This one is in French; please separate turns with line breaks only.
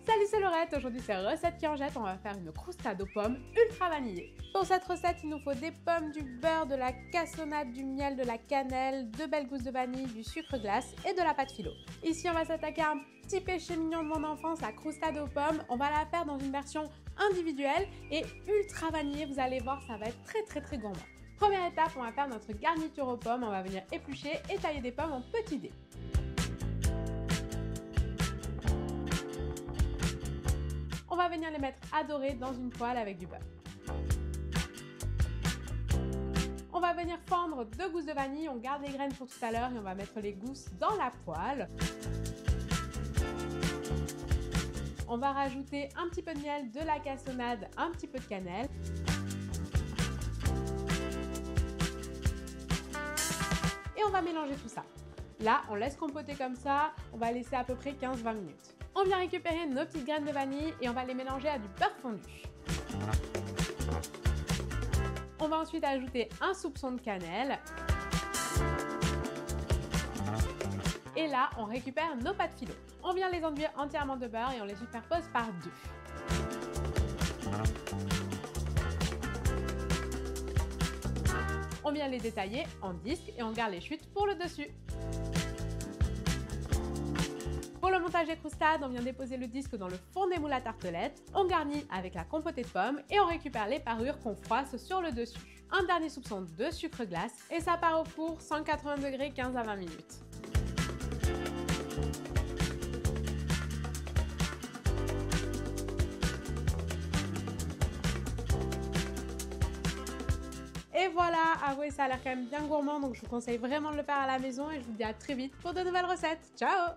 Salut, c'est Laurette, aujourd'hui c'est recette qui en jette, on va faire une croustade aux pommes ultra vanillée. Pour cette recette, il nous faut des pommes, du beurre, de la cassonade, du miel, de la cannelle, 2 belles gousses de vanille, du sucre glace et de la pâte philo. Ici on va s'attaquer à un petit péché mignon de mon enfance, la croustade aux pommes. On va la faire dans une version individuelle et ultra vanillée, vous allez voir, ça va être très gourmand. Première étape, on va faire notre garniture aux pommes, on va venir éplucher et tailler des pommes en petits dés. On va venir les mettre à dorer dans une poêle avec du beurre. On va venir fendre 2 gousses de vanille, on garde les graines pour tout à l'heure et on va mettre les gousses dans la poêle. On va rajouter un petit peu de miel, de la cassonade, un petit peu de cannelle. Et on va mélanger tout ça. Là, on laisse compoter comme ça, on va laisser à peu près 15-20 minutes. On vient récupérer nos petites graines de vanille et on va les mélanger à du beurre fondu. On va ensuite ajouter un soupçon de cannelle. Et là, on récupère nos pâtes philo. On vient les enduire entièrement de beurre et on les superpose par deux. On vient les détailler en disques et on garde les chutes pour le dessus. Pour le montage des croustades, on vient déposer le disque dans le fond des moules à tartelettes, on garnit avec la compotée de pommes et on récupère les parures qu'on froisse sur le dessus. Un dernier soupçon de sucre glace et ça part au four 180 degrés 15 à 20 minutes. Et voilà, avouez, ça a l'air quand même bien gourmand, donc je vous conseille vraiment de le faire à la maison et je vous dis à très vite pour de nouvelles recettes. Ciao!